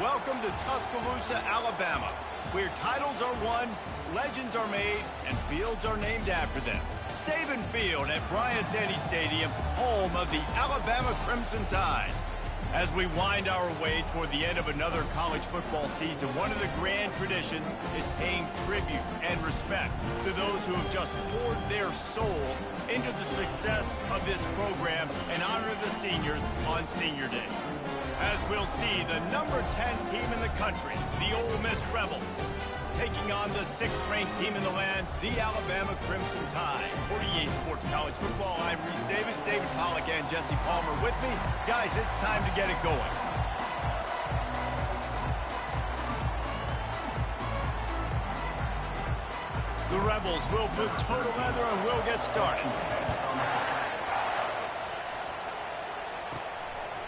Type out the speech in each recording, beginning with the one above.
Welcome to Tuscaloosa, Alabama, where titles are won, legends are made, and fields are named after them. Saban Field at Bryant-Denny Stadium, home of the Alabama Crimson Tide. As we wind our way toward the end of another college football season, one of the grand traditions is paying tribute and respect to those who have just poured their souls into the success of this program and honor the seniors on Senior Day. As we'll see, the number 10 team in the country, the Ole Miss Rebels, taking on the 6th-ranked team in the land, the Alabama Crimson Tide. For EA Sports College Football, I'm Reese Davis, David Pollack, and Jesse Palmer with me. Guys, it's time to get it going. The Rebels will put total leather and we'll get started.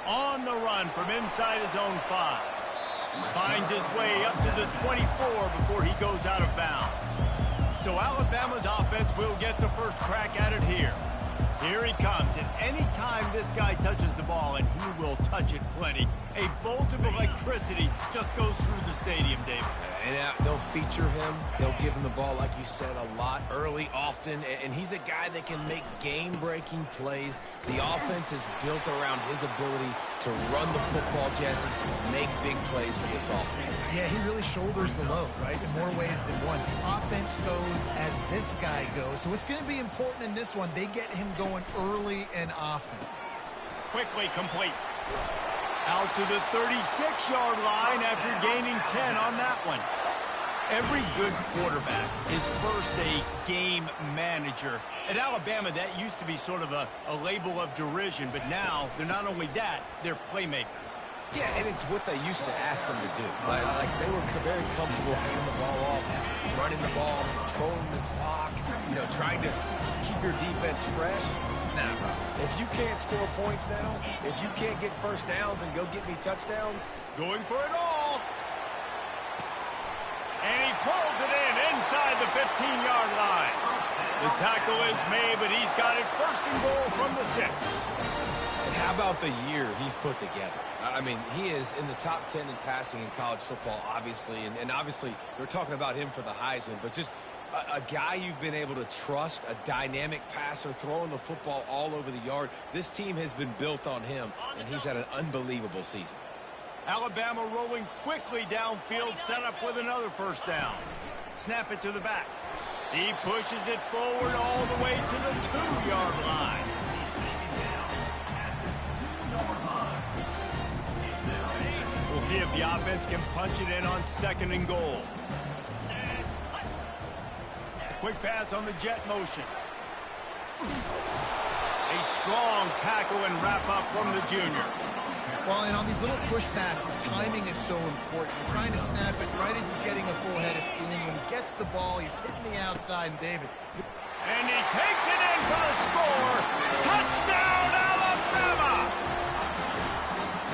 On the run from inside his own 5. Finds his way up to the 24 before he goes out of bounds. So Alabama's offense will get the first crack at it here. Here he comes, and any time this guy touches the ball, and he will touch it plenty, a bolt of electricity just goes through the stadium, David. And they'll feature him. They'll give him the ball, like you said, a lot, early, often. And he's a guy that can make game-breaking plays. The offense is built around his ability to run the football, Jesse, make big plays for this offense. Yeah, he really shoulders the load, right, in more ways than one. Offense goes as this guy goes. So it's going to be important in this one. They get him going early and often. Quickly complete. Out to the 36-yard line after gaining 10 on that one. Every good quarterback is first a game manager. At Alabama, that used to be sort of a label of derision, but now they're not only that, they're playmakers. Yeah, and it's what they used to ask them to do. Like they were very comfortable handing the ball off, running the ball, controlling the clock, trying to keep your defense fresh. Nah, bro. If you can't score points now, if you can't get first downs and go get me touchdowns. Going for it all. And he pulls it in inside the 15-yard line. The tackle is made, but he's got it first and goal from the 6. And how about the year he's put together? I mean, he is in the top 10 in passing in college football, obviously. And obviously, we're talking about him for the Heisman, but just a guy you've been able to trust, a dynamic passer, throwing the football all over the yard. This team has been built on him, and he's had an unbelievable season. Alabama rolling quickly downfield, set up with another first down. Snap it to the back. He pushes it forward all the way to the 2-yard line. We'll see if the offense can punch it in on 2nd and goal. Quick pass on the jet motion. A strong tackle and wrap up from the junior. Well, and on these little push passes, timing is so important. You're trying to snap it right as he's getting a full head of steam. When he gets the ball, he's hitting the outside, and David. And he takes it in for a score. Touchdown, Alabama!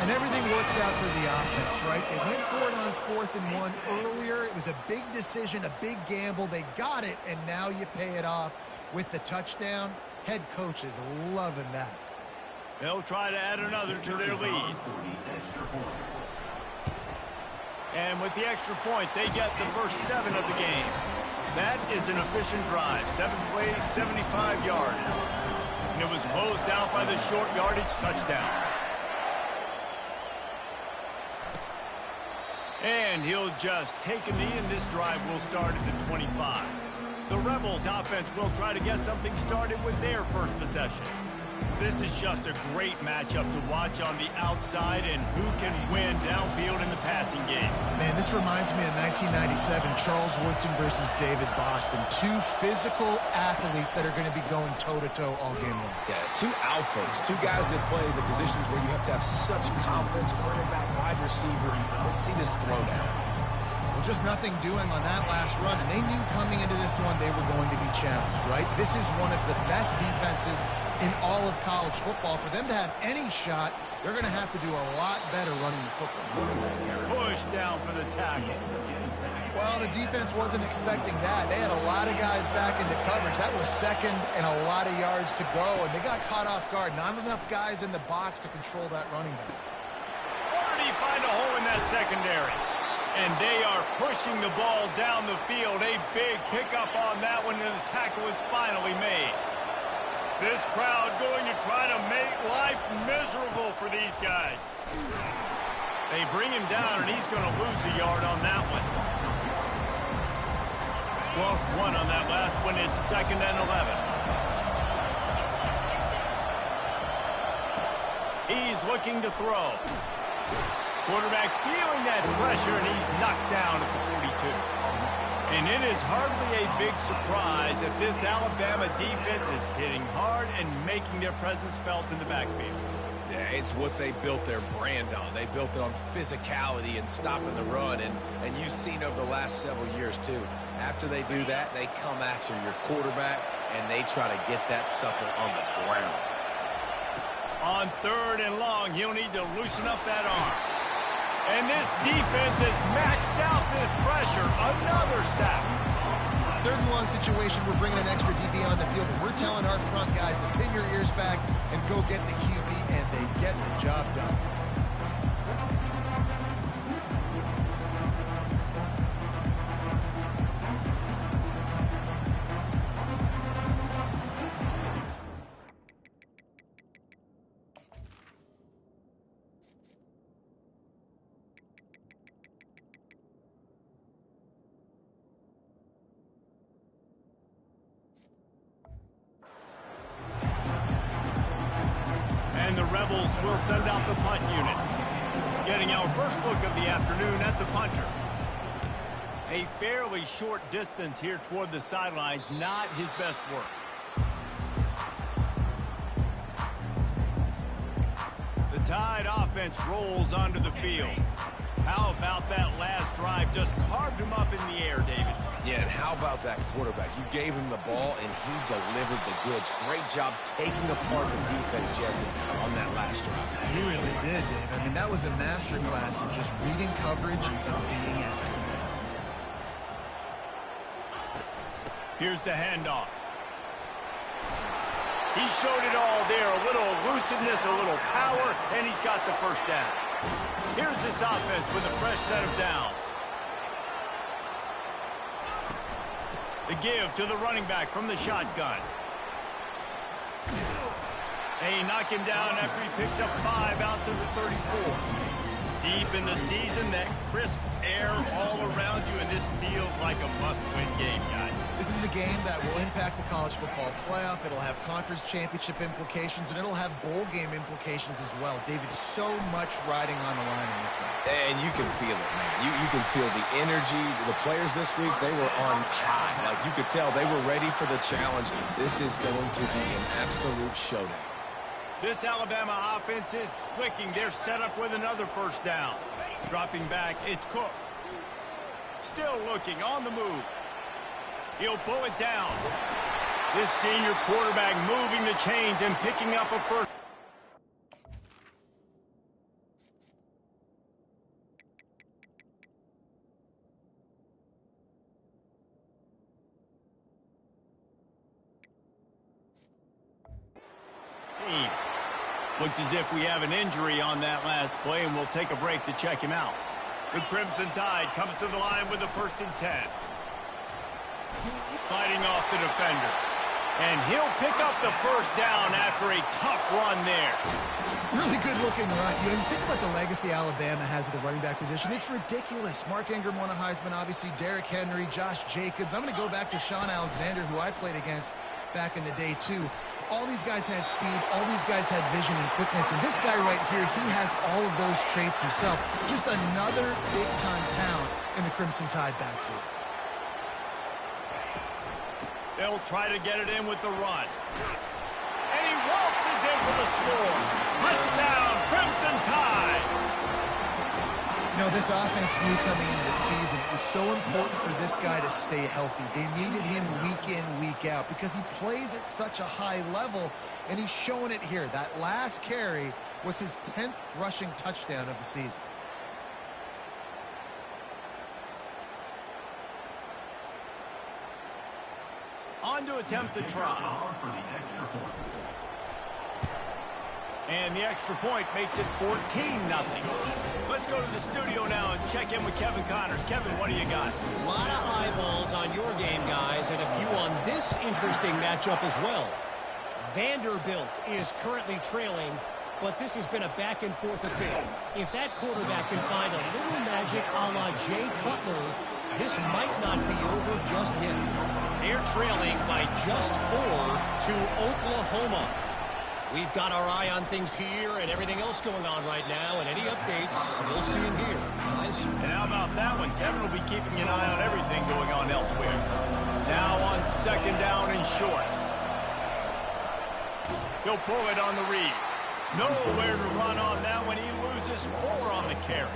And everything works out for the offense, right? They went for it on 4th and 1 earlier. It was a big decision, a big gamble. They got it, and now you pay it off with the touchdown. Head coach is loving that. They'll try to add another to their lead. And with the extra point, they get the first 7 of the game. That is an efficient drive. 7 plays, 75 yards. And it was closed out by the short yardage touchdown. And he'll just take a knee, and this drive will start at the 25. The Rebels offense will try to get something started with their first possession. This is just a great matchup to watch on the outside, and who can win downfield in the passing game. Man, this reminds me of 1997, Charles Woodson versus David Boston. 2 physical athletes that are going to be going toe-to-toe all game long. Yeah, 2 alphas, 2 guys that play the positions where you have to have such confidence, quarterback, wide receiver. Let's see this throwdown. Well, just nothing doing on that last run, and they knew coming into this one they were going to be challenged, right? This is one of the best defenses in all of college football. For them to have any shot, they're going to have to do a lot better running the football. Push down for the tackle. Well, the defense wasn't expecting that. They had a lot of guys back into coverage. That was 2nd and a lot of yards to go, and they got caught off guard. Not enough guys in the box to control that running back. do you find a hole in that secondary? And they are pushing the ball down the field. A big pickup on that one, and the tackle is finally made. This crowd going to try to make life miserable for these guys. They bring him down, and he's going to lose a yard on that one. Lost one on that last one. It's 2nd and 11. He's looking to throw. Quarterback feeling that pressure, and he's knocked down at the 42. And it is hardly a big surprise that this Alabama defense is hitting hard and making their presence felt in the backfield. Yeah, it's what they built their brand on. They built it on physicality and stopping the run, and you've seen over the last several years, too. After they do that, they come after your quarterback, and they try to get that sucker on the ground. On 3rd and long, he'll need to loosen up that arm. And this defense has maxed out this pressure. Another sack. 3rd and long situation, we're bringing an extra DB on the field, and we're telling our front guys to pin your ears back and go get the QB, and they get the job done. And the Rebels will send out the punt unit. Getting our first look of the afternoon at the punter. A fairly short distance here toward the sidelines, not his best work. The Tide offense rolls onto the field. How about that last drive? Just carved him up in the air, David. Yeah, and how about that quarterback? You gave him the ball, and he delivered the goods. Great job taking apart the defense, Jesse, on that last drive. He really did, Dave. I mean, that was a masterclass in just reading coverage and being accurate. Here's the handoff. He showed it all there. A little elusiveness, a little power, and he's got the first down. Here's this offense with a fresh set of downs. The give to the running back from the shotgun. They knock him down after he picks up 5 out to the 34. Deep in the season, that crisp air all around you, and this feels like a must-win game, guys. This is a game that will impact the college football playoff. It'll have conference championship implications, and it'll have bowl game implications as well. David, so much riding on the line in this one. And you can feel it, man. You can feel the energy. The players this week, they were on high. Like, you could tell they were ready for the challenge. This is going to be an absolute showdown. This Alabama offense is clicking. They're set up with another first down. Dropping back, it's Cook. Still looking, on the move. He'll pull it down. This senior quarterback moving the chains and picking up a first. Team. Looks as if we have an injury on that last play, and we'll take a break to check him out. The Crimson Tide comes to the line with a 1st and 10. Fighting off the defender. And he'll pick up the first down after a tough run there. Really good-looking run. You know, you think about the legacy Alabama has at the running back position. It's ridiculous. Mark Ingram won a Heisman, obviously Derrick Henry, Josh Jacobs. I'm going to go back to Sean Alexander, who I played against back in the day, too. All these guys had speed. All these guys had vision and quickness. And this guy right here, he has all of those traits himself. Just another big-time talent in the Crimson Tide backfield. They'll try to get it in with the run. And he waltzes in for the score. Touchdown, Crimson Tide. You know, this offense knew coming into the season it was so important for this guy to stay healthy. They needed him week in, week out because he plays at such a high level, and he's showing it here. That last carry was his 10th rushing touchdown of the season. On to attempt the try. And the extra point makes it 14-0. Let's go to the studio now and check in with Kevin Connors. Kevin, what do you got? A lot of eyeballs on your game, guys, and a few on this interesting matchup as well. Vanderbilt is currently trailing, but this has been a back-and-forth affair. If that quarterback can find a little magic a la Jay Cutler, this might not be over just yet. They're trailing by just 4 to Oklahoma. We've got our eye on things here and everything else going on right now, and any updates, we'll see them here, guys. And how about that one? Kevin will be keeping an eye on everything going on elsewhere. Now on second down and short. He'll pull it on the read. Nowhere to run on that one. He loses 4 on the carry.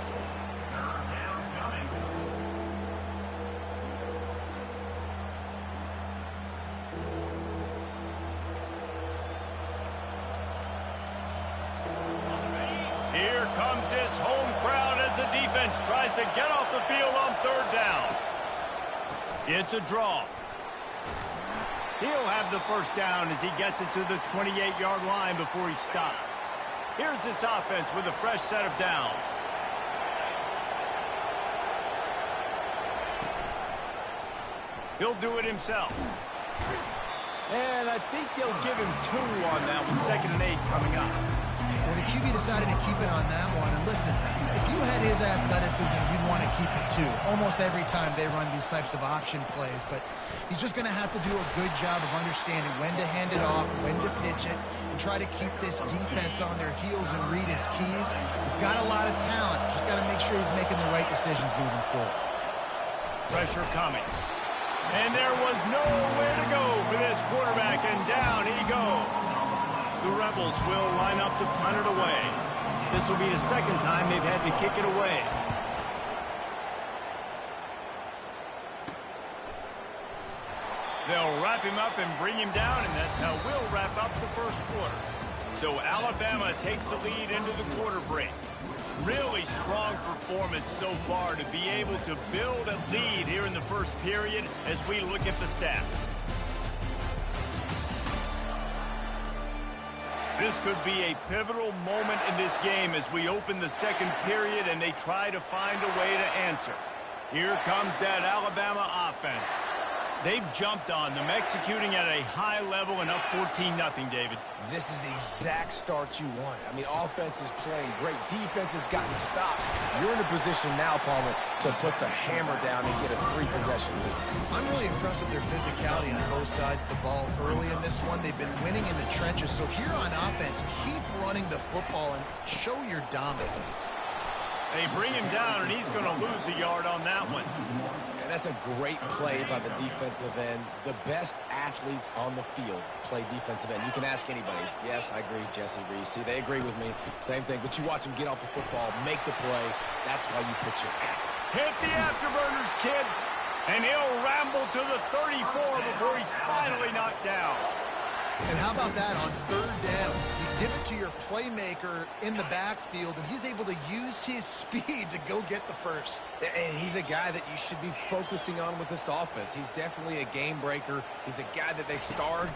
Here comes this home crowd as the defense tries to get off the field on third down. It's a draw. He'll have the first down as he gets it to the 28-yard line before he stopped. Here's this offense with a fresh set of downs. He'll do it himself. And I think they'll give him 2 on that one. 2nd and 8 coming up. Well, the QB decided to keep it on that one. And listen, if you had his athleticism, you'd want to keep it too. Almost every time they run these types of option plays. But he's just going to have to do a good job of understanding when to hand it off, when to pitch it, and try to keep this defense on their heels and read his keys. He's got a lot of talent. Just got to make sure he's making the right decisions moving forward. Pressure coming. And there was nowhere to go for this quarterback, and down he goes. The Rebels will line up to punt it away. This will be the 2nd time they've had to kick it away. They'll wrap him up and bring him down, and that's how we'll wrap up the first quarter. So Alabama takes the lead into the quarter break. Really strong performance so far to be able to build a lead here in the first period as we look at the stats. This could be a pivotal moment in this game as we open the 2nd period and they try to find a way to answer. Here comes that Alabama offense. They've jumped on them, executing at a high level and up 14-0, David. This is the exact start you wanted. I mean, offense is playing great. Defense has gotten stops. You're in a position now, Palmer, to put the hammer down and get a 3-possession lead. I'm really impressed with their physicality on both sides of the ball early in this one. They've been winning in the trenches. So here on offense, keep running the football and show your dominance. They bring him down, and he's going to lose a yard on that one. And that's a great play by the defensive end. The best athletes on the field play defensive end. You can ask anybody. Yes, I agree, Jesse Reese. See, they agree with me. Same thing. But you watch him get off the football, make the play. That's why you put your athlete. Hit the afterburners, kid. And he'll ramble to the 34 before he's finally knocked down. And how about that on third down? You give it to your playmaker in the backfield, and he's able to use his speed to go get the first. And he's a guy that you should be focusing on with this offense. He's definitely a game breaker. He's a guy that they starred,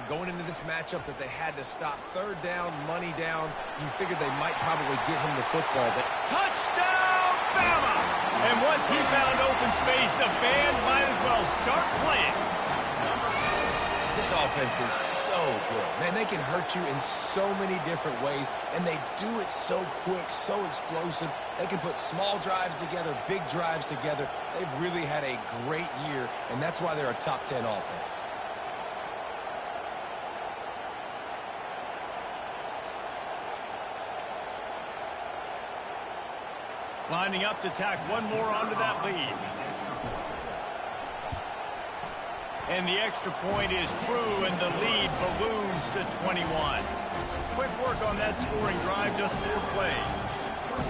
going into this matchup that they had to stop. Third down, money down. You figured they might probably get him the football. Touchdown, Bama! And once he found open space, the band might as well start playing. This offense is so good. Man, they can hurt you in so many different ways, and they do it so quick, so explosive. They can put small drives together, big drives together. They've really had a great year, and that's why they're a top 10 offense. Lining up to tack one more onto that lead. And the extra point is true, and the lead balloons to 21. Quick work on that scoring drive, just 4 plays.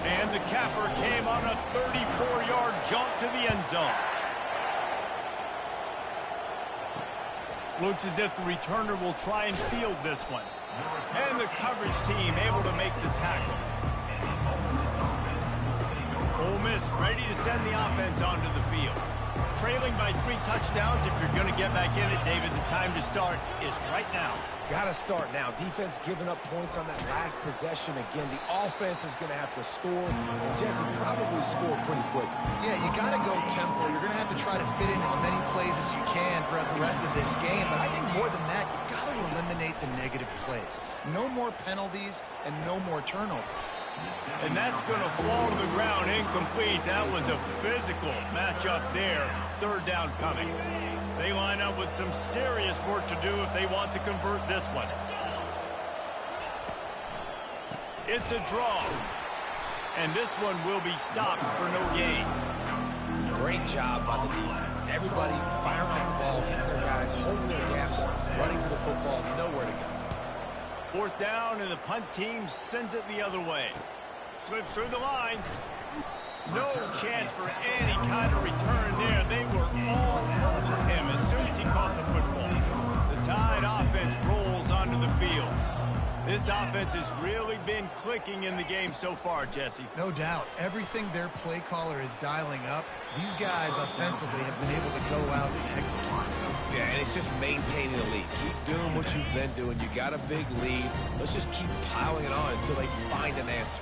And the capper came on a 34-yard jaunt to the end zone. Looks as if the returner will try and field this one. And the coverage team able to make the tackle. Ole Miss ready to send the offense onto the field. Trailing by 3 touchdowns. If you're going to get back in it, David, the time to start is right now. Got to start now. Defense giving up points on that last possession. Again, the offense is going to have to score, and Jesse probably score pretty quick. Yeah, you got to go tempo. You're going to have to try to fit in as many plays as you can throughout the rest of this game. But I think more than that, you got to eliminate the negative plays. No more penalties and no more turnovers. And that's going to fall to the ground incomplete. That was a physical matchup there. Third down coming. They line up with some serious work to do if they want to convert this one. It's a draw. And this one will be stopped for no gain. Great job by the defense. Everybody firing off the ball, hitting their guys, holding their gaps, running to the football, nowhere to go. Fourth down, and the punt team sends it the other way. Slips through the line. No chance for any kind of return there. They were all over him as soon as he caught the football. The Tide offense rolls onto the field. This offense has really been clicking in the game so far, Jesse. No doubt. Everything their play caller is dialing up, these guys offensively have been able to go out and execute. Yeah, and it's just maintaining the lead. Keep doing what you've been doing. You got a big lead. Let's just keep piling it on until they find an answer.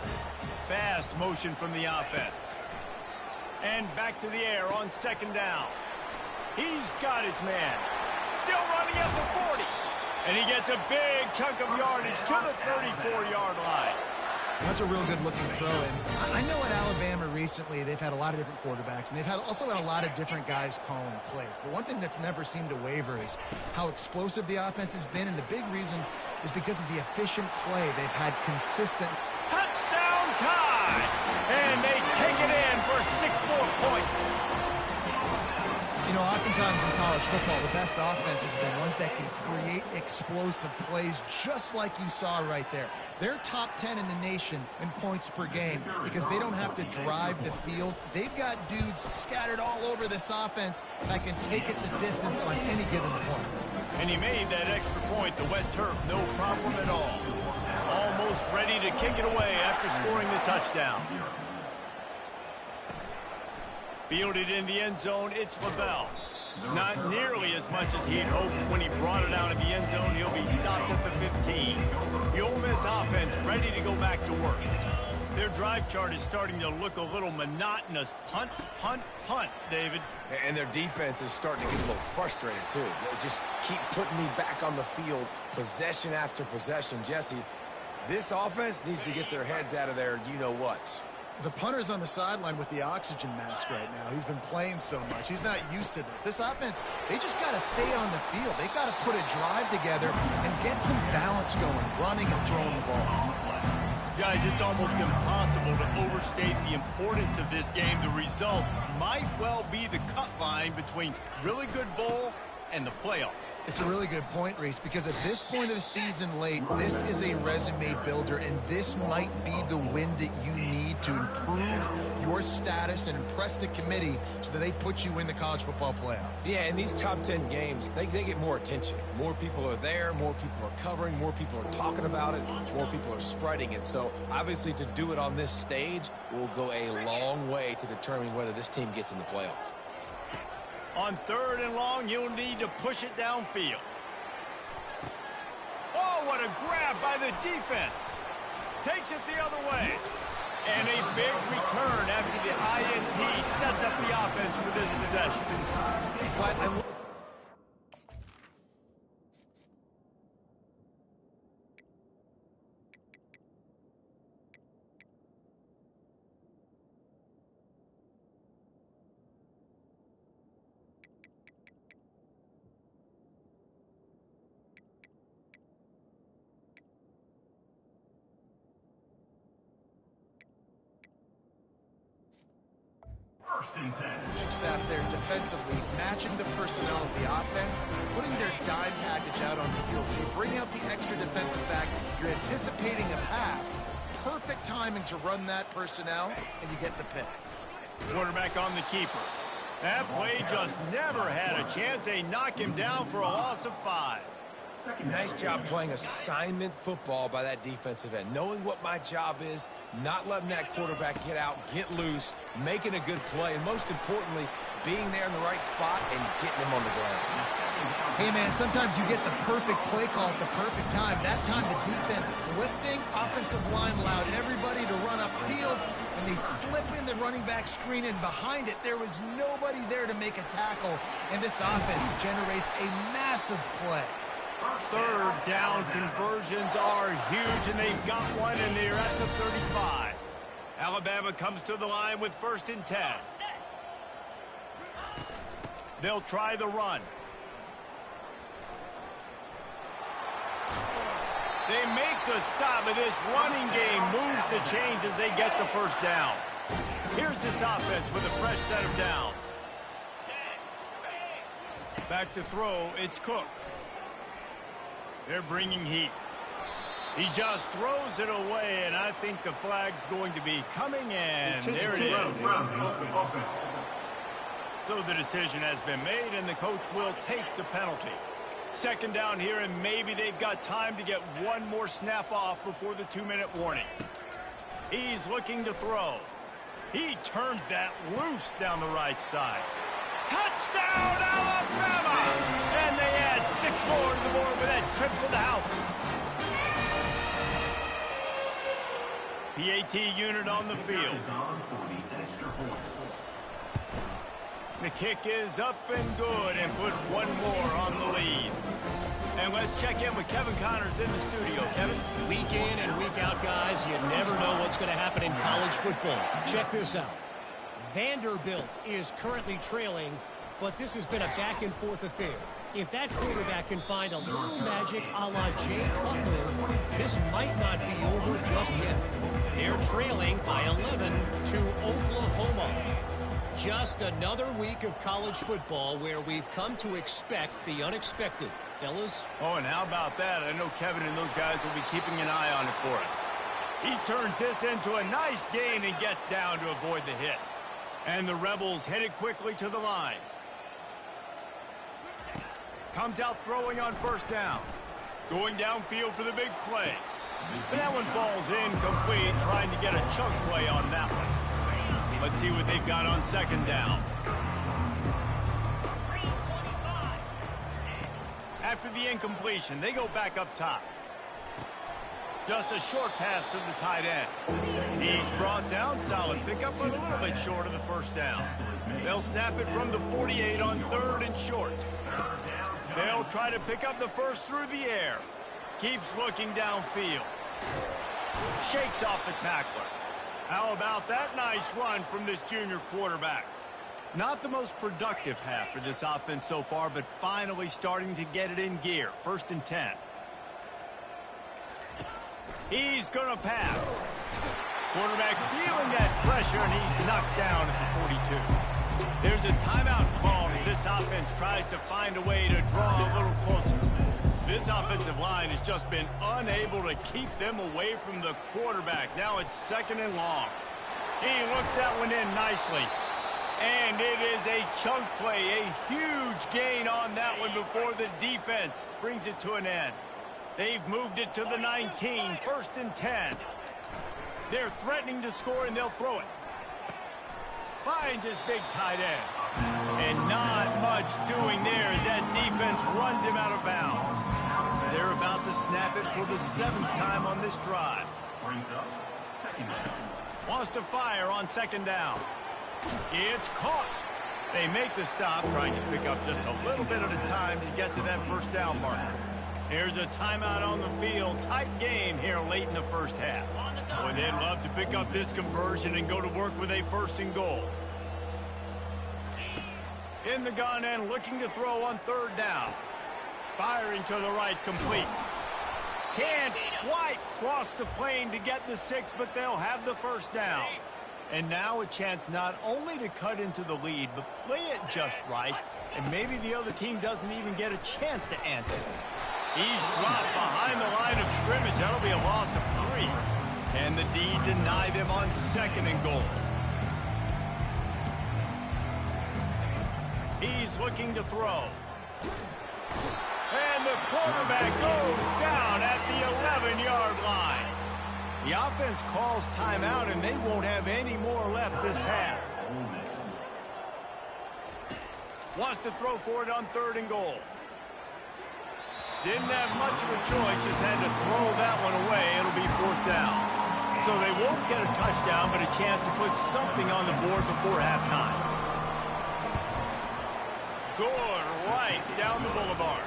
Fast motion from the offense. And back to the air on second down. He's got his man. Still running at the 40. And he gets a big chunk of yardage to the 34-yard line. That's a real good-looking throw. And I know at Alabama recently they've had a lot of different quarterbacks, and they've also had a lot of different guys calling plays. But one thing that's never seemed to waver is how explosive the offense has been, and the big reason is because of the efficient play. They've had consistent. Touchdown Tide! And they take it in for 6 more points. You know, oftentimes in college football, the best offenses are the ones that can create explosive plays just like you saw right there. They're top 10 in the nation in points per game because they don't have to drive the field. They've got dudes scattered all over this offense that can take it the distance on any given play. And he made that extra point, the wet turf, no problem at all. Almost ready to kick it away after scoring the touchdown. Fielded in the end zone, it's Lavelle. Not nearly as much as he'd hoped when he brought it out of the end zone. He'll be stopped at the 15. The Ole Miss offense ready to go back to work. Their drive chart is starting to look a little monotonous. Punt, punt, punt, David. And their defense is starting to get a little frustrated, too. They just keep putting me back on the field, possession after possession. Jesse, this offense needs to get their heads out of their you-know-whats. The punter's on the sideline with the oxygen mask right now. He's been playing so much. He's not used to this. This offense, they just got to stay on the field. They've got to put a drive together and get some balance going, running and throwing the ball. Guys, it's almost impossible to overstate the importance of this game. The result might well be the cut line between really good bowl and the playoffs. It's a really good point, Reese, because at this point of the season late, this is a resume builder, and this might be the win that you need to improve your status and impress the committee so that they put you in the college football playoff. Yeah, in these top 10 games, they get more attention. More people are there, more people are covering, more people are talking about it, more people are spreading it. So, obviously, to do it on this stage will go a long way to determining whether this team gets in the playoff. On third and long, you'll need to push it downfield. Oh, what a grab by the defense. Takes it the other way. And a big return after the INT sets up the offense for this possession. Coaching staff there defensively, matching the personnel of the offense, putting their dime package out on the field. So you bring out the extra defensive back, you're anticipating a pass, perfect timing to run that personnel, and you get the pick. Quarterback on the keeper. That play just never had a chance. They knock him down for a loss of 5. Nice job playing assignment football by that defensive end. Knowing what my job is, not letting that quarterback get out, get loose, making a good play, and most importantly, being there in the right spot and getting him on the ground. Hey, man, sometimes you get the perfect play call at the perfect time. That time the defense blitzing, offensive line allowed everybody to run upfield, and they slip in the running back screen, and behind it, there was nobody there to make a tackle, and this offense generates a massive play. Third down conversions are huge, and they've got one, and they're at the 35. Alabama comes to the line with 1st and 10. They'll try the run. They make the stop, and this running game moves the chains as they get the 1st down. Here's this offense with a fresh set of downs. Back to throw, it's Cook. They're bringing heat. He just throws it away, and I think the flag's going to be coming in. There it is. So the decision has been made, and the coach will take the penalty. 2nd down here, and maybe they've got time to get one more snap off before the 2-minute warning. He's looking to throw. He turns that loose down the right side. Touchdown, Alabama! And they add 6 more to the board with that trip to the house. PAT unit on the field. The kick is up and good, and put one more on the lead. And let's check in with Kevin Connors in the studio. Kevin? Week in and week out, guys, you never know what's going to happen in college football. Check this out. Vanderbilt is currently trailing, but this has been a back-and-forth affair. If that quarterback can find a little magic a la Jay Cutler, this might not be over just yet. They're trailing by 11 to Oklahoma. Just another week of college football where we've come to expect the unexpected. Fellas? Oh, and how about that? I know Kevin and those guys will be keeping an eye on it for us. He turns this into a nice gain and gets down to avoid the hit. And the Rebels headed quickly to the line. Comes out throwing on 1st down. Going downfield for the big play. But that one falls incomplete, trying to get a chunk play on that one. Let's see what they've got on 2nd down. After the incompletion, they go back up top. Just a short pass to the tight end. He's brought down, solid pickup, but a little bit short of the 1st down. They'll snap it from the 48 on 3rd and short. They'll try to pick up the 1st through the air. Keeps looking downfield. Shakes off the tackler. How about that nice run from this junior quarterback? Not the most productive half for this offense so far, but finally starting to get it in gear. 1st and 10. He's going to pass. Quarterback feeling that pressure, and he's knocked down at the 42. There's a timeout called as this offense tries to find a way to draw a little closer. This offensive line has just been unable to keep them away from the quarterback. Now it's 2nd and long. He looks that one in nicely. And it is a chunk play, a huge gain on that one before the defense brings it to an end. They've moved it to the 19, 1st and 10. They're threatening to score, and they'll throw it. Finds his big tight end. And not much doing there as that defense runs him out of bounds. They're about to snap it for the 7th time on this drive. Wants to fire on 2nd down. It's caught. They make the stop, trying to pick up just a little bit at a time to get to that 1st down marker. Here's a timeout on the field. Tight game here late in the 1st half. Boy, they'd love to pick up this conversion and go to work with a 1st and goal. In the gun and looking to throw on 3rd down. Firing to the right, complete. Can't quite cross the plane to get the 6, but they'll have the 1st down. And now a chance not only to cut into the lead, but play it just right, and maybe the other team doesn't even get a chance to answer. He's dropped behind the line of scrimmage. That'll be a loss of 3. And the D deny them on 2nd and goal. He's looking to throw. And the quarterback goes down at the 11-yard line. The offense calls timeout, and they won't have any more left this half. Wants to throw for it on 3rd and goal. Didn't have much of a choice, just had to throw that one away. It'll be 4th down. So they won't get a touchdown, but a chance to put something on the board before halftime. Good right down the boulevard.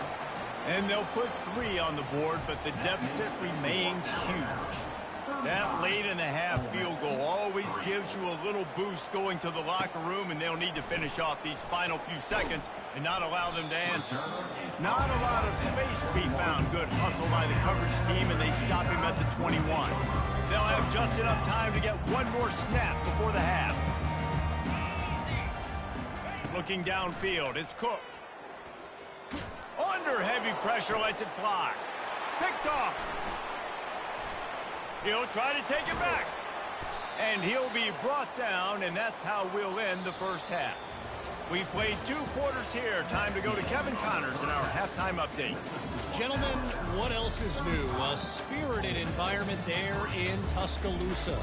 And they'll put 3 on the board, but the deficit remains huge. That late in the half field goal always gives you a little boost going to the locker room, and they'll need to finish off these final few seconds and not allow them to answer. Not a lot of space to be found. Good hustle by the coverage team, and they stop him at the 21. They'll have just enough time to get one more snap before the half. Looking downfield, it's Cook. Under heavy pressure, lets it fly. Picked off. He'll try to take it back. And he'll be brought down, and that's how we'll end the first half. We've played 2 quarters here. Time to go to Kevin Connors in our halftime update. Gentlemen, what else is new? A spirited environment there in Tuscaloosa.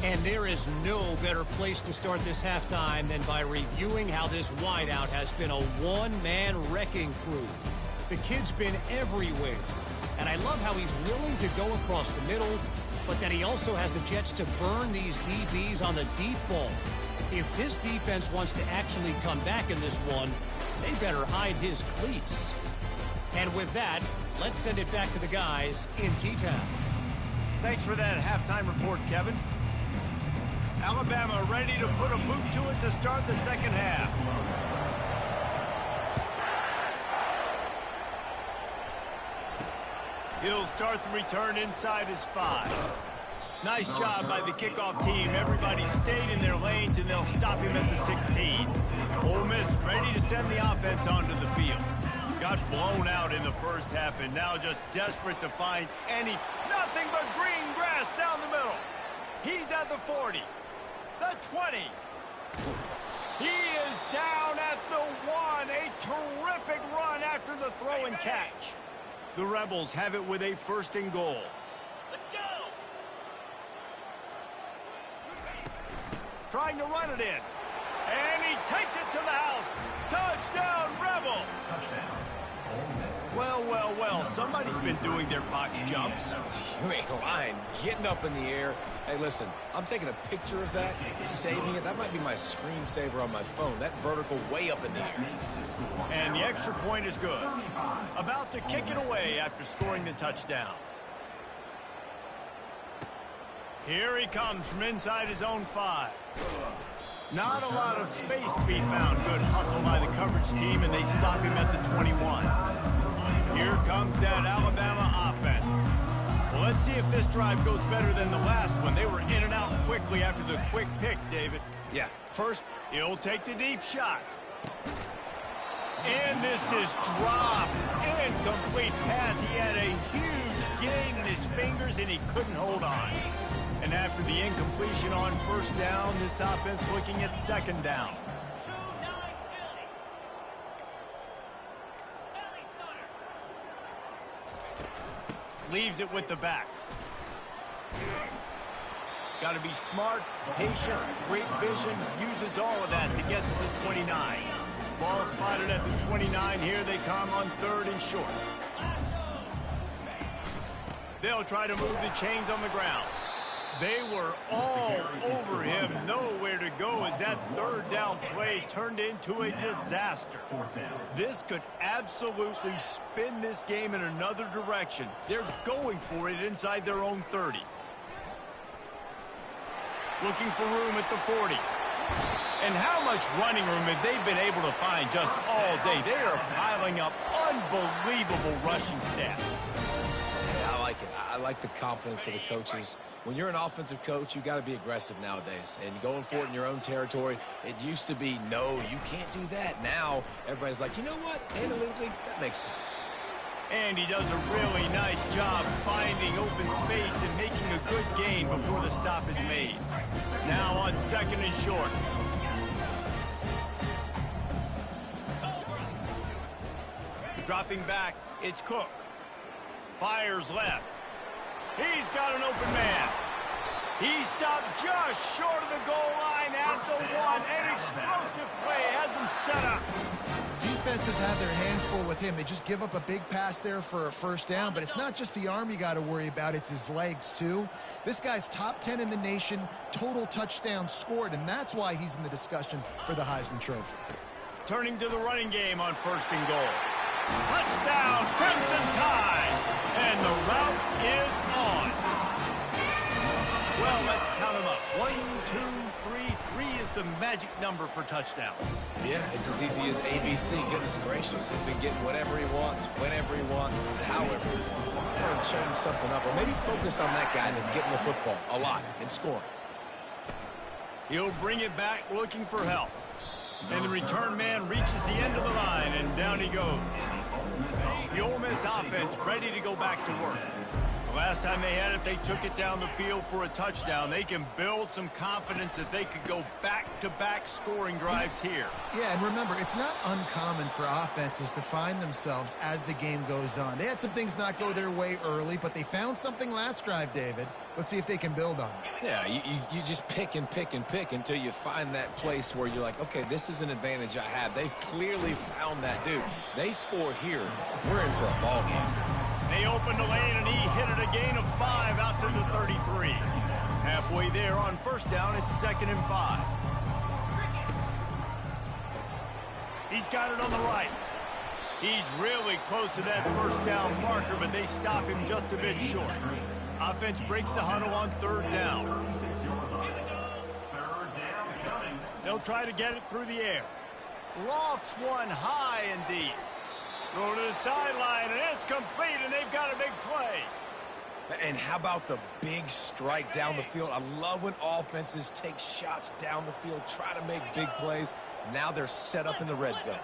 And there is no better place to start this halftime than by reviewing how this wideout has been a one-man wrecking crew. The kid's been everywhere. And I love how he's willing to go across the middle, but that he also has the Jets to burn these DBs on the deep ball. If this defense wants to actually come back in this one, they better hide his cleats. And with that, let's send it back to the guys in T-Town. Thanks for that halftime report, Kevin. Alabama ready to put a boot to it to start the second half. He'll start the return inside his 5. Nice job by the kickoff team. Everybody stayed in their lanes, and they'll stop him at the 16. Ole Miss ready to send the offense onto the field. Got blown out in the first half, and now just desperate to find nothing but green grass down the middle. He's at the 40, the 20. He is down at the 1. A terrific run after the throw and catch. The Rebels have it with a 1st and goal. Let's go! Trying to run it in. And he takes it to the house. Touchdown, Rebels! Well, well, well. Somebody's been doing their box jumps. You ain't lying. Getting up in the air. Hey, listen, I'm taking a picture of that, saving it. That might be my screensaver on my phone. That vertical way up in the air. And the extra point is good. About to kick it away after scoring the touchdown. Here he comes from inside his own 5. Not a lot of space to be found. Good hustle by the coverage team, and they stop him at the 21. Here comes that Alabama offense. Well, let's see if this drive goes better than the last one. They were in and out quickly after the quick pick, David. Yeah, first, he'll take the deep shot. And this is dropped. Incomplete pass. He had a huge gain in his fingers, and he couldn't hold on. And after the incompletion on 1st down, this offense looking at 2nd down. Leaves it with the back. Got to be smart, patient, great vision, uses all of that to get to the 29. Ball spotted at the 29. Here they come on 3rd and short. They'll try to move the chains on the ground. They were all over him. Nowhere to go as that 3rd down play turned into a disaster. This could absolutely spin this game in another direction. They're going for it inside their own 30. Looking for room at the 40. And how much running room have they been able to find just all day? They are piling up unbelievable rushing stats. Yeah, I like it. I like the confidence of the coaches. When you're an offensive coach, you got to be aggressive nowadays. And going for it in your own territory, it used to be, no, you can't do that. Now, everybody's like, you know what? Analytically, that makes sense. And he does a really nice job finding open space and making a good gain before the stop is made. Now on 2nd and short. Dropping back, it's Cook. Fires left. He's got an open man. He stopped just short of the goal line at the 1. An explosive play has him set up. Defenses have their hands full with him. They just give up a big pass there for a first down, but it's not just the arm you got to worry about, it's his legs too. This guy's top 10 in the nation, total touchdowns scored, and that's why he's in the discussion for the Heisman Trophy. Turning to the running game on 1st and goal. Touchdown, Crimson Tide, and the route is on. Well, let's count them up. 1, 2, 3. 3 is the magic number for touchdowns. Yeah, it's as easy as ABC. Goodness gracious. He's been getting whatever he wants, whenever he wants, however he wants. I'm going to change something up, or maybe focus on that guy that's getting the football a lot and scoring. He'll bring it back looking for help. And the return man reaches the end of the line, and down he goes. The Ole Miss offense ready to go back to work. The last time they had it, they took it down the field for a touchdown. They can build some confidence that they could go back-to-back scoring drives here. Yeah, and remember, it's not uncommon for offenses to find themselves as the game goes on. They had some things not go their way early, but they found something last drive, David. Let's see if they can build on it. Yeah, you just pick and pick and pick until you find that place where you're like, okay, this is an advantage I have. They clearly found that dude. They score here. We're in for a ball game. They opened the lane, and he hit it a gain of 5 out to the 33. Halfway there on 1st down, it's 2nd and 5. He's got it on the right. He's really close to that 1st down marker, but they stop him just a bit short. Offense breaks the huddle on 3rd down. They'll try to get it through the air. Lofts one high and deep. Go to the sideline, and it's complete, and they've got a big play. And how about the big strike down the field? I love when offenses take shots down the field, try to make big plays. Now they're set up in the red zone.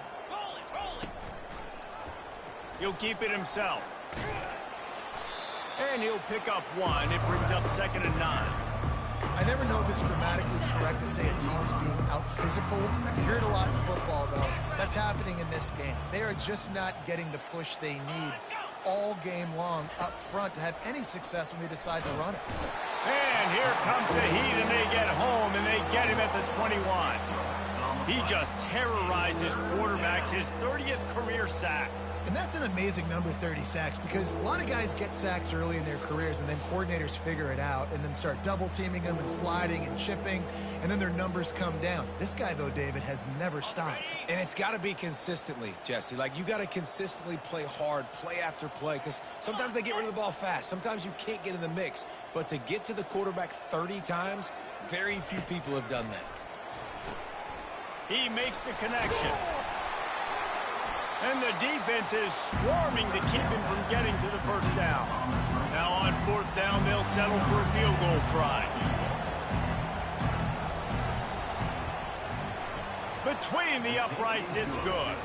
He'll keep it himself. And he'll pick up 1. It brings up 2nd and 9. I never know if it's grammatically correct to say a team is being out-physicaled. You hear it a lot in football, though. That's happening in this game. They are just not getting the push they need all game long up front to have any success when they decide to run it. And here comes the heat, and they get home, and they get him at the 21. He just terrorizes quarterbacks, his 30th career sack. And that's an amazing number, 30 sacks, because a lot of guys get sacks early in their careers, and then coordinators figure it out and then start double-teaming them and sliding and chipping, and then their numbers come down. This guy, though, David, has never stopped. And it's got to be consistently, Jesse. Like, you got to consistently play hard, play after play, because sometimes they get rid of the ball fast. Sometimes you can't get in the mix. But to get to the quarterback 30 times, very few people have done that. He makes the connection. And the defense is swarming to keep him from getting to the 1st down. Now on 4th down, they'll settle for a field goal try. Between the uprights, it's good.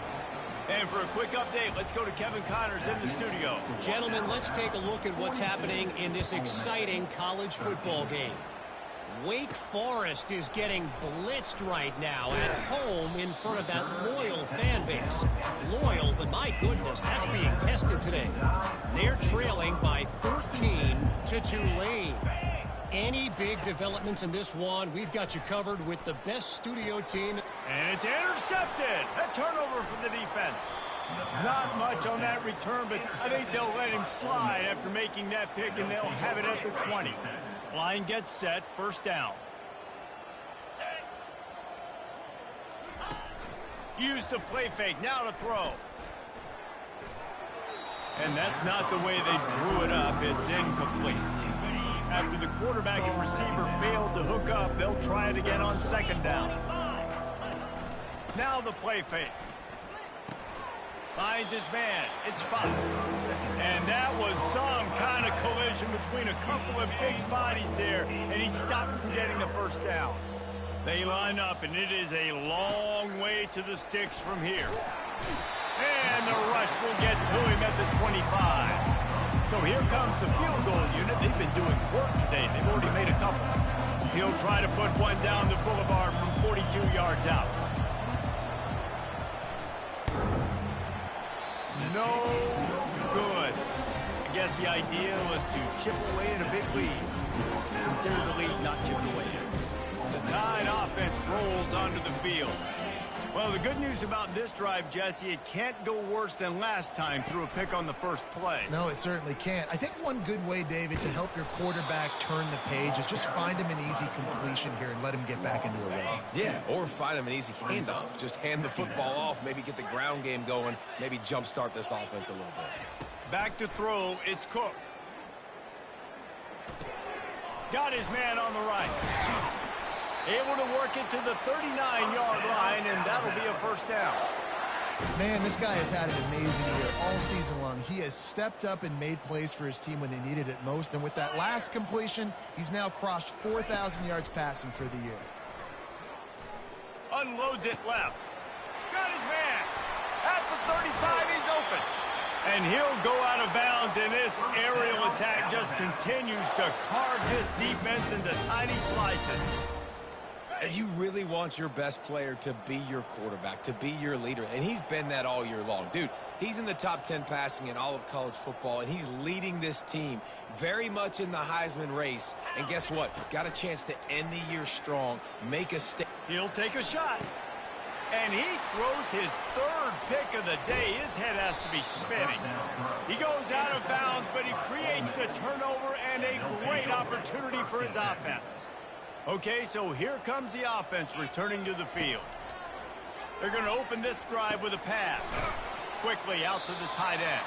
And for a quick update, let's go to Kevin Connors in the studio. Gentlemen, let's take a look at what's happening in this exciting college football game. Wake Forest is getting blitzed right now at home in front of that loyal fan base. Loyal, but my goodness, that's being tested today. They're trailing by 13 to Tulane. Any big developments in this one, we've got you covered with the best studio team. And it's intercepted. A turnover for the defense. Not much on that return, but I think they'll let him slide after making that pick, and they'll have it at the 20. Line gets set, 1st down. Use the play fake, now to throw. And that's not the way they drew it up. It's incomplete. After the quarterback and receiver failed to hook up, they'll try it again on 2nd down. Now the play fake. Finds his man. It's Fox. And that was some kind of collision between a couple of big bodies there, and he stopped from getting the 1st down. They line up, and it is a long way to the sticks from here. And the rush will get to him at the 25. So here comes the field goal unit. They've been doing work today. They've already made a couple. He'll try to put one down the boulevard from 42 yards out. No good. I guess the idea was to chip away at a big lead. Consider the lead not chipped away yet. The Tide offense rolls onto the field. Well, the good news about this drive, Jesse, it can't go worse than last time through a pick on the first play. No, it certainly can't. I think one good way, David, to help your quarterback turn the page is just find him an easy completion here and let him get back into a rhythm. Yeah, or find him an easy handoff. Just hand the football off, maybe get the ground game going, maybe jumpstart this offense a little bit. Back to throw, it's Cook. Got his man on the right. Able to work it to the 39-yard line, and that'll be a first down. Man, this guy has had an amazing year all season long. He has stepped up and made plays for his team when they needed it most. And with that last completion, he's now crossed 4,000 yards passing for the year. Unloads it left. Got his man. At the 35, he's open. And he'll go out of bounds, and this aerial attack just continues to carve this defense into tiny slices. And you really want your best player to be your quarterback, to be your leader. And he's been that all year long. Dude, he's in the top 10 passing in all of college football, and he's leading this team very much in the Heisman race. And guess what? Got a chance to end the year strong, make a statement. He'll take a shot. And he throws his third pick of the day. His head has to be spinning. He goes out of bounds, but he creates the turnover and a great opportunity for his offense. Okay, so here comes the offense returning to the field. They're going to open this drive with a pass. Quickly out to the tight end.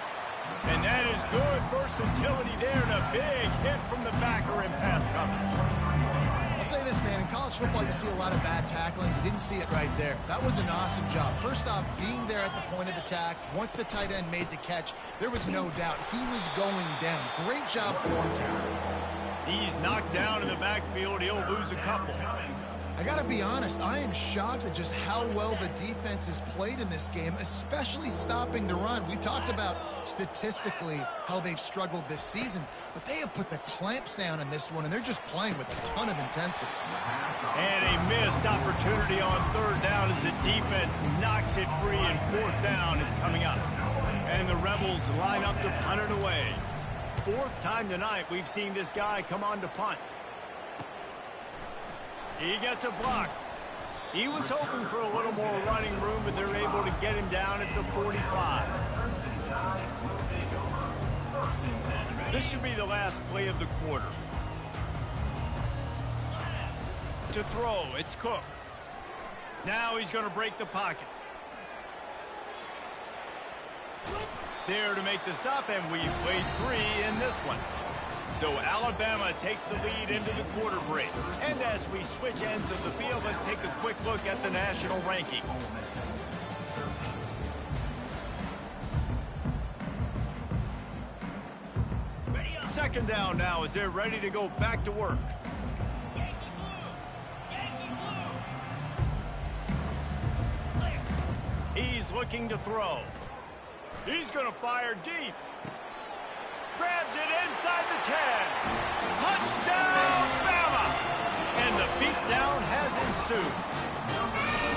And that is good versatility there and a big hit from the backer in pass coverage. I'll say this, man. In college football, you see a lot of bad tackling. You didn't see it right there. That was an awesome job. First off, being there at the point of attack. Once the tight end made the catch, there was no doubt he was going down. Great job for him, Terry. He's knocked down in the backfield. He'll lose a couple. I got to be honest, I am shocked at just how well the defense has played in this game, especially stopping the run. We talked about statistically how they've struggled this season, but they have put the clamps down in this one, and they're just playing with a ton of intensity. And a missed opportunity on third down as the defense knocks it free, and fourth down is coming up. And the Rebels line up to punt it away. Fourth time tonight we've seen this guy come on to punt. He gets a block. He was hoping for a little more running room, but they're able to get him down at the 45. This should be the last play of the quarter. To throw, it's Cook. Now he's going to break the pocket. There to make the stop, and we've played 3 in this one. So Alabama takes the lead into the quarter break. And as we switch ends of the field, let's take a quick look at the national rankings. Second down now as they're ready to go back to work. He's looking to throw. He's going to fire deep. Grabs it inside the 10. Touchdown, Bama! And the beatdown has ensued.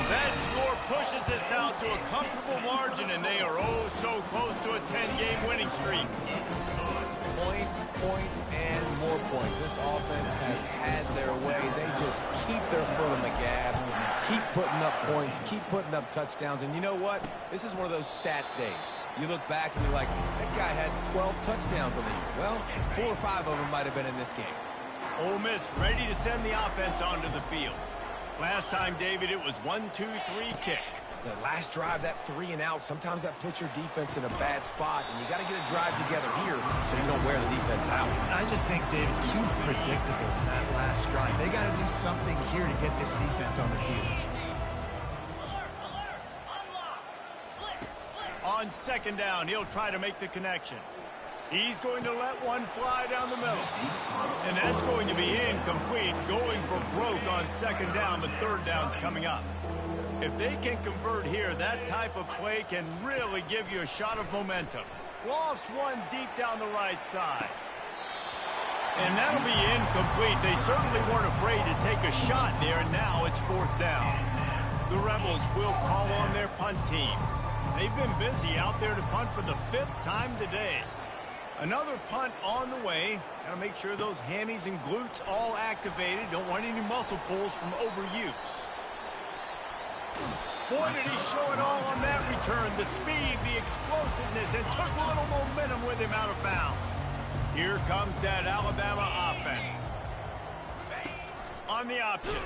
That score pushes us out to a comfortable margin, and they are oh so close to a 10-game winning streak. Points, points, and more points. This offense has had their way. They just keep their foot on the gas, keep putting up points, keep putting up touchdowns. And you know what? This is one of those stats days. You look back and you're like, that guy had 12 touchdowns on the year. Well, 4 or 5 of them might have been in this game. Ole Miss ready to send the offense onto the field. Last time, David, it was 1-2-3 kick. The last drive, that 3 and out, sometimes that puts your defense in a bad spot, and you got to get a drive together here so you don't wear the defense out. I just think, David, too predictable in that last drive. They got to do something here to get this defense on their heels. On second down, he'll try to make the connection. He's going to let one fly down the middle. And that's going to be incomplete, going for broke on second down, but third down's coming up. If they can convert here, that type of play can really give you a shot of momentum. Lofts one deep down the right side. And that'll be incomplete. They certainly weren't afraid to take a shot there, and now it's fourth down. The Rebels will call on their punt team. They've been busy out there to punt for the 5th time today. Another punt on the way. Got to make sure those hammies and glutes all activated. Don't want any muscle pulls from overuse. Boy, did he show it all on that return. The speed, the explosiveness, and took a little momentum with him out of bounds. Here comes that Alabama offense. On the option.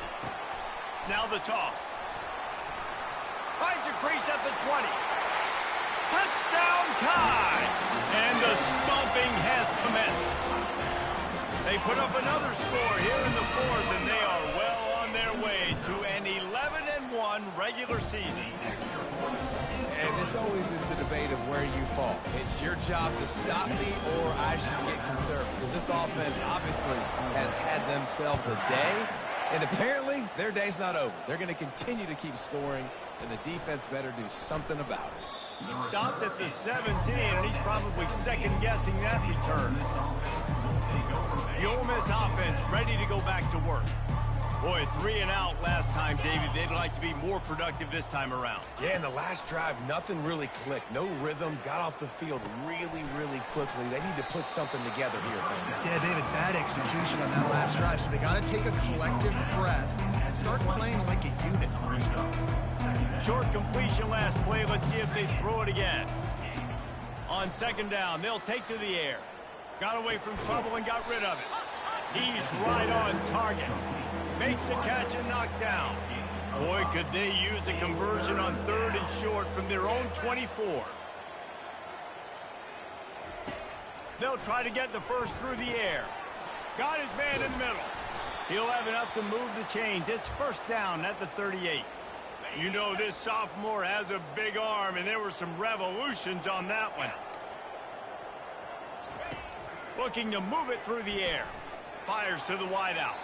Now the toss. Finds a crease at the 20. Touchdown tie! And the stomping has commenced. They put up another score here in the 4th, and they are well on their way to an 11-1 regular season. And this always is the debate of where you fall. It's your job to stop me, or I should get conservative. Because this offense obviously has had themselves a day, and apparently their day's not over. They're going to continue to keep scoring, and the defense better do something about it. He stopped at the 17, and he's probably second-guessing that return. The Ole Miss offense ready to go back to work. Boy, 3 and out last time, David. They'd like to be more productive this time around. Yeah, in the last drive, nothing really clicked. No rhythm. Got off the field really, really quickly. They need to put something together here. Yeah, David, bad execution on that last drive. So they got to take a collective breath and start playing like a unit on this one. Short completion last play. Let's see if they throw it again. On second down, they'll take to the air. Got away from trouble and got rid of it. He's right on target. Makes the catch and knocked down. Boy, could they use a conversion on 3rd and short from their own 24. They'll try to get the first through the air. Got his man in the middle. He'll have enough to move the chains. It's first down at the 38. You know this sophomore has a big arm, and there were some revolutions on that one. Looking to move it through the air. Fires to the wideout.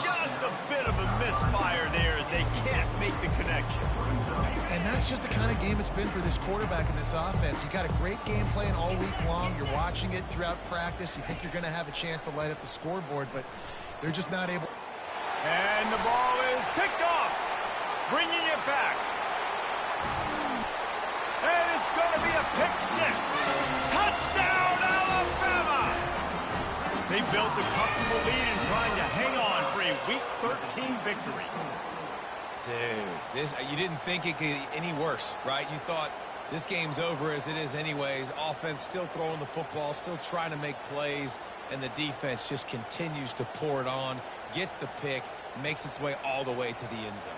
Just a bit of a misfire there as they can't make the connection. And that's just the kind of game it's been for this quarterback in this offense. You got a great game plan all week long. You're watching it throughout practice. You think you're going to have a chance to light up the scoreboard, but they're just not able. And the ball is picked off. Bringing it back. And it's going to be a pick 6. Touchdown, Alabama! They built a comfortable lead and trying to hang on for a Week 13 victory. Dude, you didn't think it could get any worse, right? You thought this game's over as it is anyways. Offense still throwing the football, still trying to make plays, and the defense just continues to pour it on, gets the pick, makes its way all the way to the end zone.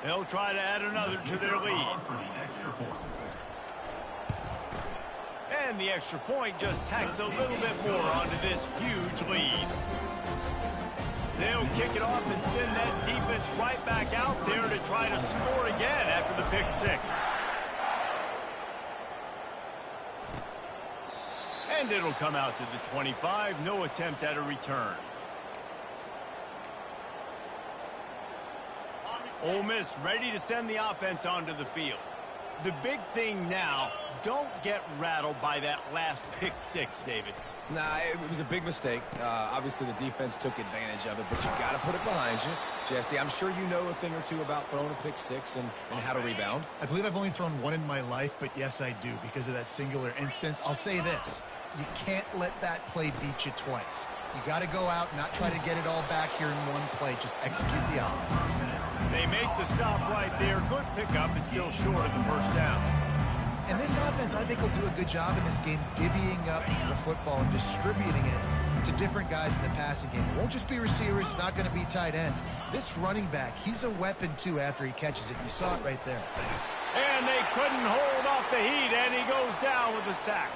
They'll try to add another to their lead. And the extra point just tacks a little bit more onto this huge lead. They'll kick it off and send that defense right back out there to try to score again after the pick 6. And it'll come out to the 25. No attempt at a return. Ole Miss ready to send the offense onto the field. The big thing now, don't get rattled by that last pick 6, David. Nah, it was a big mistake. Obviously, the defense took advantage of it, but you got to put it behind you. Jesse, I'm sure you know a thing or two about throwing a pick 6 and how to rebound. I believe I've only thrown one in my life, but yes, I do because of that singular instance. I'll say this. You can't let that play beat you twice. You got to go out and not try to get it all back here in one play. Just execute the offense. They make the stop right there. Good pickup. It's still short of the first down. And this offense, I think, will do a good job in this game divvying up the football and distributing it to different guys in the passing game. It won't just be receivers. It's not going to be tight ends. This running back, he's a weapon, too, after he catches it. You saw it right there. And they couldn't hold off the heat, and he goes down with a sack.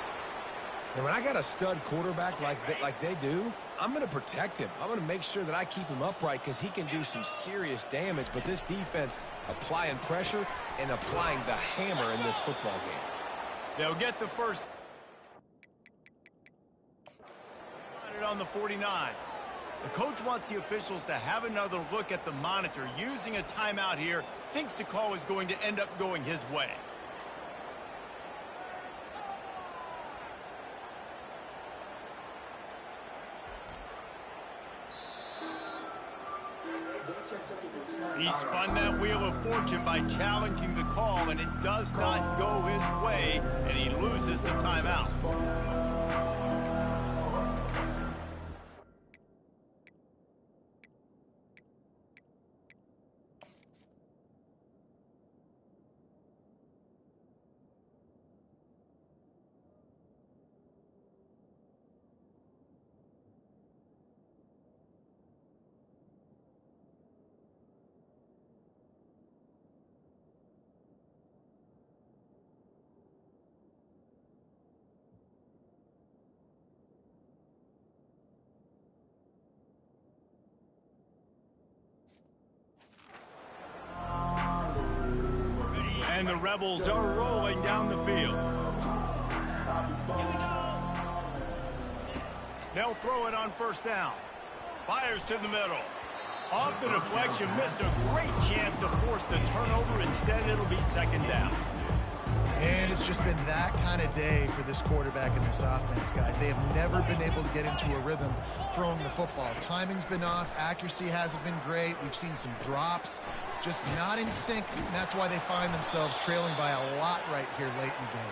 And when I got a stud quarterback like they do, I'm going to protect him. I'm going to make sure that I keep him upright because he can do some serious damage. But this defense applying pressure and applying the hammer in this football game. They'll get the first. On the 49. The coach wants the officials to have another look at the monitor. Using a timeout here, thinks the call is going to end up going his way. He spun that wheel of fortune by challenging the call, and it does not go his way, and he loses the timeout. And the Rebels are rolling down the field. They'll throw it on first down. Fires to the middle. Off the deflection, missed a great chance to force the turnover. Instead, it'll be second down. And it's just been that kind of day for this quarterback and this offense, guys. They have never been able to get into a rhythm throwing the football. Timing's been off. Accuracy hasn't been great. We've seen some drops. Just not in sync, and that's why they find themselves trailing by a lot right here late in the game.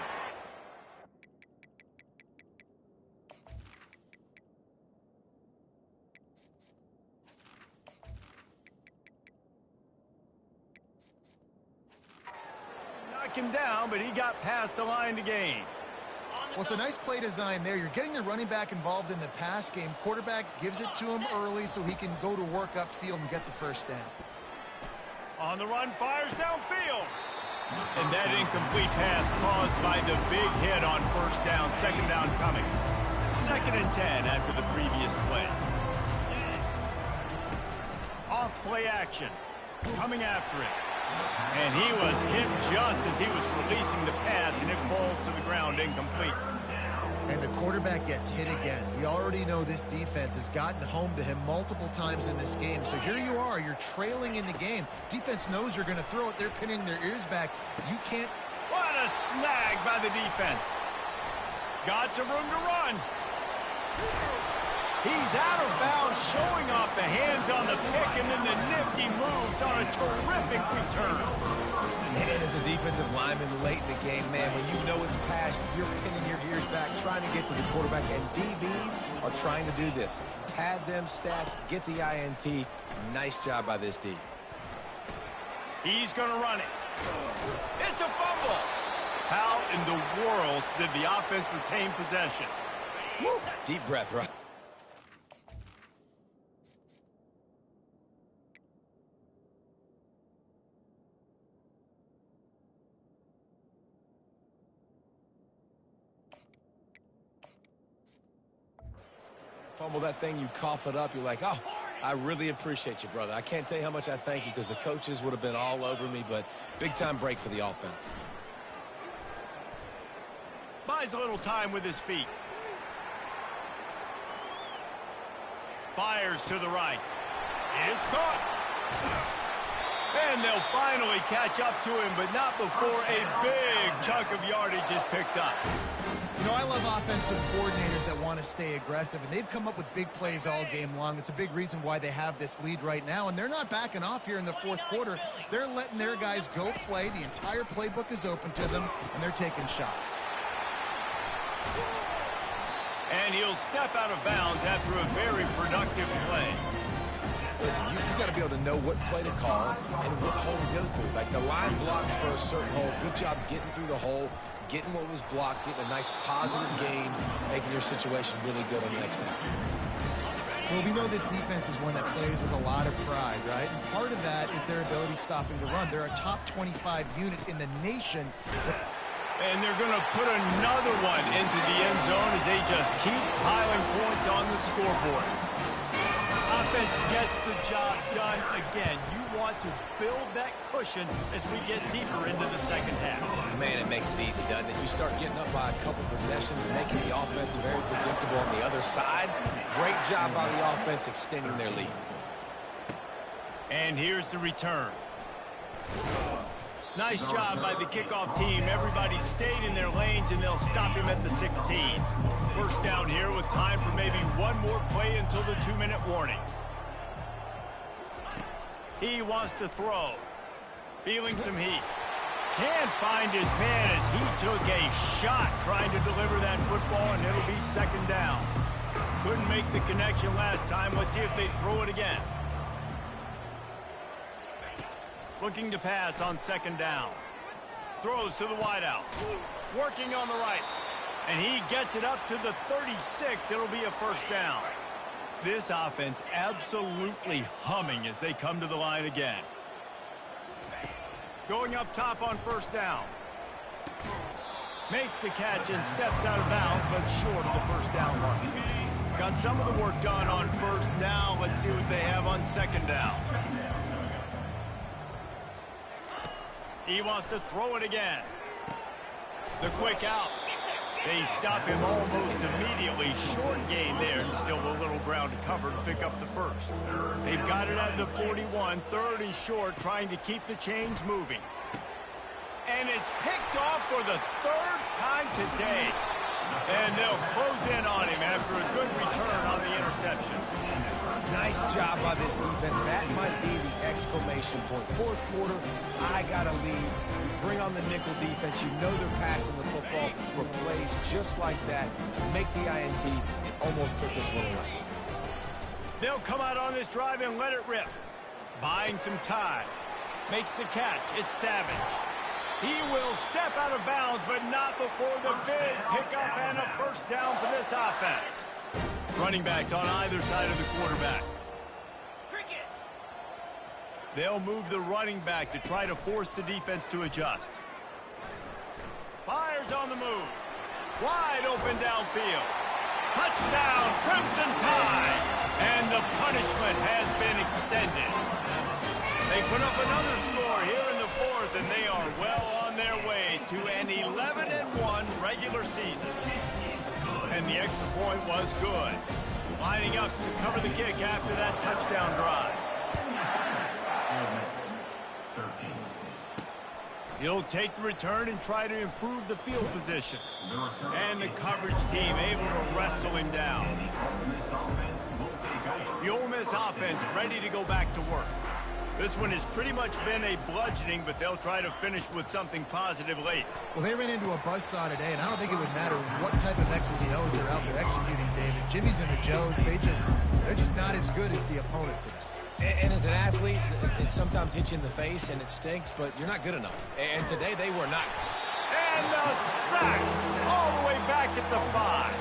Knock him down, but he got past the line to gain. Well, it's a nice play design there. You're getting the running back involved in the pass game. Quarterback gives it to him early so he can go to work upfield and get the first down. On the run, fires downfield. And that incomplete pass caused by the big hit on first down. Second down coming. 2nd and 10 after the previous play. Off play action. Coming after it. And he was hit just as he was releasing the pass, and it falls to the ground incomplete. And the quarterback gets hit again. We already know this defense has gotten home to him multiple times in this game. So here you are, you're trailing in the game. Defense knows you're going to throw it. They're pinning their ears back. You can't. What a snag by the defense. Got some room to run. He's out of bounds, showing off the hands on the pick, and then the nifty moves on a terrific return. And as a defensive lineman late in the game, man, when you know it's passed, you're pinning your ears back, trying to get to the quarterback, and DBs are trying to do this. Pad them stats, get the INT. Nice job by this D. He's going to run it. It's a fumble. How in the world did the offense retain possession? Woo. Deep breath, right? Fumble that thing, you cough it up, you're like, oh, I really appreciate you, brother. I can't tell you how much I thank you because the coaches would have been all over me, but big-time break for the offense. Buys a little time with his feet. Fires to the right. It's caught. And they'll finally catch up to him, but not before a big chunk of yardage is picked up. You know, I love offensive coordinators that want to stay aggressive, and they've come up with big plays all game long. It's a big reason why they have this lead right now, and they're not backing off here in the fourth quarter. They're letting their guys go play. The entire playbook is open to them, and they're taking shots. And he'll step out of bounds after a very productive play. Listen, you got to be able to know what play to call and what hole to go through. Like the line blocks for a certain hole. Good job getting through the hole, getting what was blocked, getting a nice positive gain, making your situation really good on the next down. Well, we know this defense is one that plays with a lot of pride, right? And part of that is their ability stopping the run. They're a top 25 unit in the nation. And they're going to put another one into the end zone as they just keep piling points on the scoreboard. Offense gets the job done again. You want to build that cushion as we get deeper into the second half. Man, it makes it easy, doesn't it? You start getting up by a couple possessions, making the offense very predictable on the other side. Great job by the offense extending their lead. And here's the return. Nice job by the kickoff team. Everybody stayed in their lanes, and they'll stop him at the 16. First down here with time for maybe one more play until the 2-minute warning. He wants to throw. Feeling some heat. Can't find his man as he took a shot trying to deliver that football, and it'll be second down. Couldn't make the connection last time. Let's see if they throw it again. Looking to pass on second down. Throws to the wideout. Working on the right. And he gets it up to the 36. It'll be a first down. This offense absolutely humming as they come to the line again. Going up top on first down. Makes the catch and steps out of bounds, but short of the first down mark. Got some of the work done on first down. Let's see what they have on second down. He wants to throw it again. The quick out. They stop him almost immediately. Short gain there, and still a little ground to cover to pick up the first. They've got it at the 41. Third and short, trying to keep the chains moving. And it's picked off for the third time today. And they'll close in on him after a good return on the interception. Nice job by this defense. That might be the exclamation point. Fourth quarter, I got to lead. Bring on the nickel defense. You know they're passing the football for plays just like that to make the INT and almost put this one away. They'll come out on this drive and let it rip. Buying some time. Makes the catch. It's Savage. He will step out of bounds, but not before the big pickup and a first down for this offense. Running backs on either side of the quarterback. They'll move the running back to try to force the defense to adjust. Fires on the move. Wide open downfield. Touchdown, Crimson Tide. And the punishment has been extended. They put up another score here in the fourth, and they are well on their way to an 11-1 regular season. And the extra point was good. Lining up to cover the kick after that touchdown drive. He'll take the return and try to improve the field position. And the coverage team able to wrestle him down. The Ole Miss offense ready to go back to work. This one has pretty much been a bludgeoning, but they'll try to finish with something positive late. Well, they ran into a buzzsaw today, and I don't think it would matter what type of X's and O's they're out there executing, David. Jimmy's and the Joes, they're just not as good as the opponent today. And as an athlete, it sometimes hits you in the face and it stinks, but you're not good enough. And today they were not. And a sack all the way back at the 5.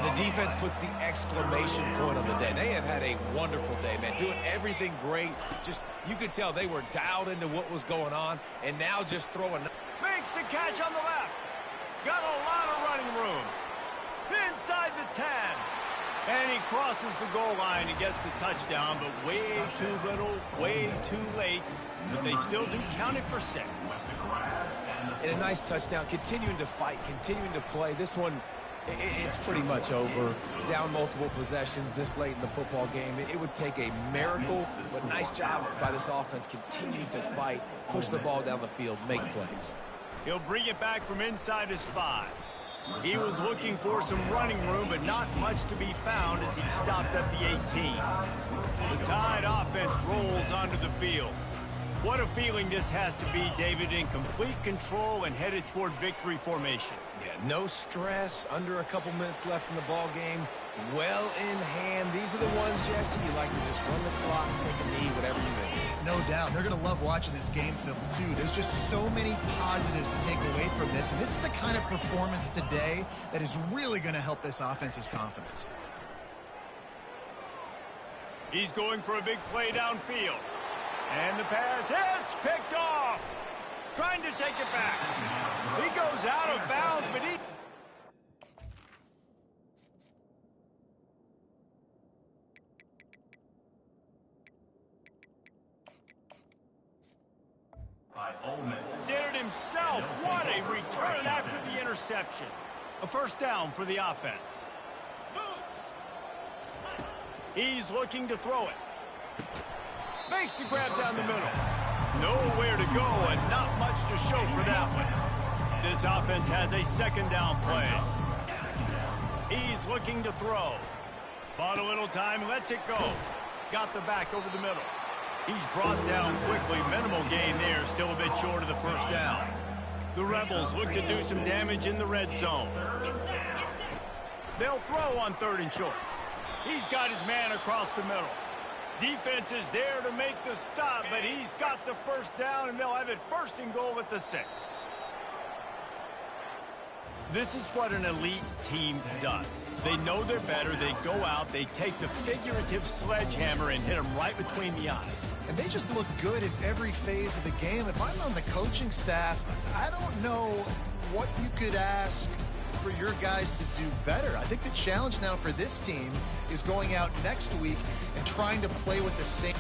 The defense puts the exclamation point on the day. They have had a wonderful day, man. Doing everything great. Just, you could tell they were dialed into what was going on, and now just throwing. Makes the catch on the left. Got a lot of running room. Inside the 10. And he crosses the goal line and gets the touchdown, but way too little, way too late. But they still do count it for 6. And a nice touchdown, continuing to fight, continuing to play. This one, it's pretty much over. Down multiple possessions this late in the football game. It would take a miracle, but nice job by this offense continuing to fight, push the ball down the field, make plays. He'll bring it back from inside his 5. He was looking for some running room, but not much to be found as he stopped at the 18. The Tide offense rolls onto the field. What a feeling this has to be, David, in complete control and headed toward victory formation. Yeah, no stress, under a couple minutes left in the ball game, well in hand. These are the ones, Jesse, you like to just run the clock, take a knee, whatever you need. No doubt. They're going to love watching this game film, too. There's just so many positives to take away from this, and this is the kind of performance today that is really going to help this offense's confidence. He's going for a big play downfield. And the pass hits, picked off. Trying to take it back. He goes out of bounds, but he... did it himself. What a return after the interception. A first down for the offense. He's looking to throw it. Makes the grab down the middle. Nowhere to go and not much to show for that one. This offense has a second down play. He's looking to throw. Bought a little time, lets it go. Got the back over the middle. He's brought down quickly. Minimal gain there. Still a bit short of the first down. The Rebels look to do some damage in the red zone. They'll throw on 3rd and short. He's got his man across the middle. Defense is there to make the stop, but he's got the first down, and they'll have it 1st and goal at the 6. This is what an elite team does. They know they're better. They go out. They take the figurative sledgehammer and hit them right between the eyes. And they just look good in every phase of the game. If I'm on the coaching staff, I don't know what you could ask for your guys to do better. I think the challenge now for this team is going out next week and trying to play with the same